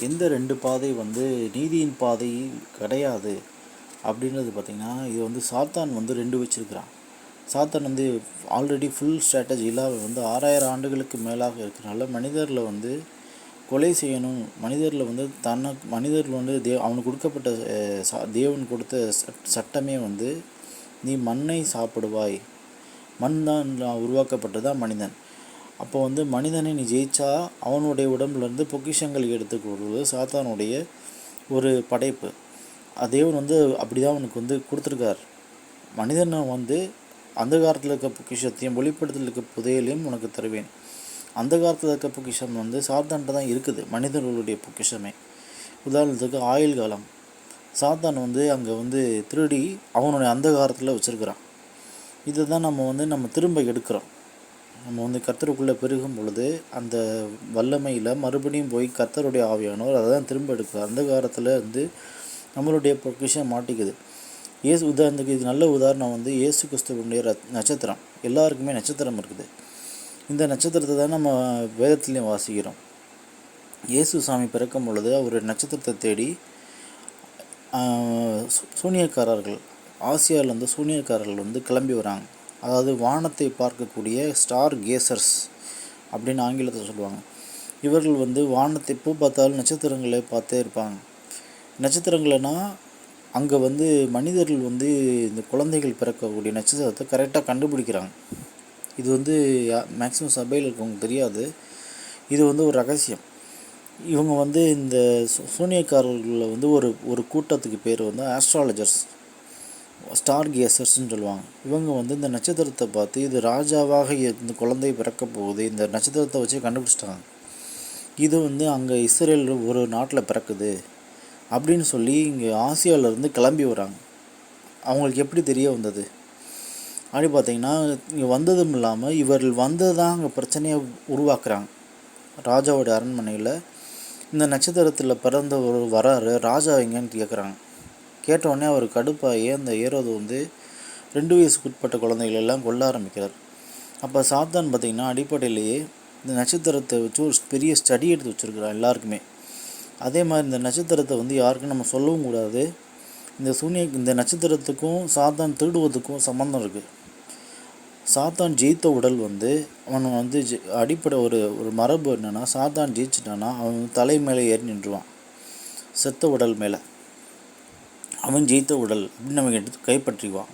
எந்த 2 பாதை வந்து நீதியின் பாதை கிடையாது அப்படின்றது பார்த்திங்கன்னா, இது வந்து சாத்தான் வந்து 2 வச்சுருக்கிறான். சாத்தான் வந்து ஆல்ரெடி ஃபுல் ஸ்ட்ராட்டஜியில் வந்து 6000 ஆண்டுகளுக்கு மேலாக இருக்கிறனால மனிதரில் வந்து கொலை செய்யணும், மனிதரில் வந்து மனிதர்கள் வந்து அவனுக்கு கொடுக்கப்பட்ட தேவன் கொடுத்த சட்டமே வந்து நீ மண்ணை சாப்பிடுவாய், மண் தான் உருவாக்கப்பட்டதான் மனிதன். அப்போ வந்து மனிதனை நீ ஜெயிச்சா அவனுடைய உடம்புலேருந்து பொக்கிஷங்கள் எடுத்துக்கொள்வது சாத்தானுடைய ஒரு படைப்பு. தேவன் வந்து அப்படி தான் அவனுக்கு வந்து கொடுத்துருக்கார். மனிதனை வந்து அந்த காலத்தில் இருக்க பொக்கிஷத்தையும் வெளிப்படுத்தல் இருக்க புதையலையும் உனக்கு தருவேன். அந்த காலத்தில் இருக்க பொக்கிஷம் வந்து சாத்தான்கிட்ட தான் இருக்குது, மனிதர்களுடைய பொக்கிஷமே. உதாரணத்துக்கு ஆயுள் காலம், சாத்தான் வந்து அங்கே வந்து திருடி அவனுடைய அந்த காலத்தில் வச்சுருக்கிறான். இதை தான் நம்ம திரும்ப எடுக்கிறோம். நம்ம வந்து கர்த்தருக்குள்ளே பெருகும் பொழுது அந்த வல்லமையில் மறுபடியும் போய் கர்த்தருடைய ஆவியானவர் அதை தான் திரும்ப எடுக்கிறார். அந்த காலத்தில் வந்து நம்மளுடைய பொக்கிஷம் மாட்டிக்குது. உதாரணத்துக்கு இது நல்ல உதாரணம் வந்து இயேசு கிறிஸ்துவனுடைய நட்சத்திரம். எல்லாருக்குமே நட்சத்திரம் இருக்குது. இந்த நட்சத்திரத்தை தான் நம்ம வேதத்துலேயும் வாசிக்கிறோம். இயேசு சாமி பிறக்கும் பொழுது அவர் நட்சத்திரத்தை தேடி சூனியக்காரர்கள், ஆசியாவிலேருந்து சூனியக்காரர்கள் வந்து கிளம்பி வராங்க. அதாவது வானத்தை பார்க்கக்கூடிய ஸ்டார் கேசர்ஸ் அப்படின்னு ஆங்கிலத்தில் சொல்லுவாங்க. இவர்கள் வந்து வானத்தை எப்போ பார்த்தாலும் நட்சத்திரங்களை பார்த்தே இருப்பாங்க. நட்சத்திரங்கள்னா அங்கே வந்து மனிதர்கள் வந்து இந்த குழந்தைகள் பிறக்கக்கூடிய நட்சத்திரத்தை கரெக்டாக கண்டுபிடிக்கிறாங்க. இது வந்து மேக்ஸிமம் சபையில் இருக்கவங்களுக்கு தெரியாது. இது வந்து ஒரு ரகசியம். இவங்க வந்து இந்த சூனியக்காரர்களில் வந்து ஒரு கூட்டத்துக்கு பேர் வந்து ஆஸ்ட்ராலஜர்ஸ், ஸ்டார் கேசர்ஸ்ன்னு சொல்லுவாங்க. இவங்க வந்து இந்த நட்சத்திரத்தை பார்த்து இது ராஜாவாக இந்த குழந்தை பிறக்க போகுது, இந்த நட்சத்திரத்தை வச்சு கண்டுபிடிச்சிட்டாங்க. இது வந்து அங்கே இஸ்ரேல் ஒரு நாட்டில் பிறக்குது அப்படின்னு சொல்லி இங்கே ஆசியாவிலேருந்து கிளம்பி வராங்க. அவங்களுக்கு எப்படி தெரிய வந்தது அப்படி பார்த்திங்கன்னா, இங்கே வந்ததும் இல்லாமல் இவர்கள் வந்தது தான் அங்கே பிரச்சனையை உருவாக்குறாங்க. ராஜாவோட அரண்மனையில் இந்த நட்சத்திரத்தில் பிறந்த ஒரு வராரு, ராஜா எங்கேன்னு கேட்குறாங்க. கேட்டவுடனே அவர் கடுப்பாகி அந்த ஏரோது வந்து 2 வயசுக்கு உட்பட்ட குழந்தைகள் எல்லாம் கொல்ல ஆரம்பிக்கிறார். அப்போ சாத்தான் பார்த்திங்கன்னா அடிப்படையிலேயே இந்த நட்சத்திரத்தை வச்சு ஒரு பெரிய ஸ்டடி எடுத்து வச்சுருக்கிறான் எல்லாருக்குமே. அதே மாதிரி இந்த நட்சத்திரத்தை வந்து யாருக்கும் நம்ம சொல்லவும் கூடாது. இந்த நட்சத்திரத்துக்கும் சாத்தான் திருடுவதுக்கும் சம்மந்தம் இருக்குது. சாத்தான் ஜெயித்த உடல் வந்து அவன் வந்து அடிப்படை ஒரு மரபு என்னென்னா, சாத்தான் ஜெயிச்சிட்டான்னா அவன் தலை மேலே ஏறி நின்றுவான். செத்த உடல் மேலே அவன் ஜெயித்த உடல் அப்படின்னு நம்ம எடுத்து கைப்பற்றிக்குவான்.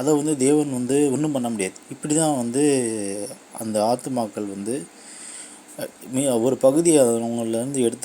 அதை வந்து தேவன் வந்து ஒன்றும் பண்ண முடியாது. இப்படி தான் வந்து அந்த ஆத்துமாக்கள் வந்து ஒரு பகுதியை அவங்கள்லேருந்து எடுத்து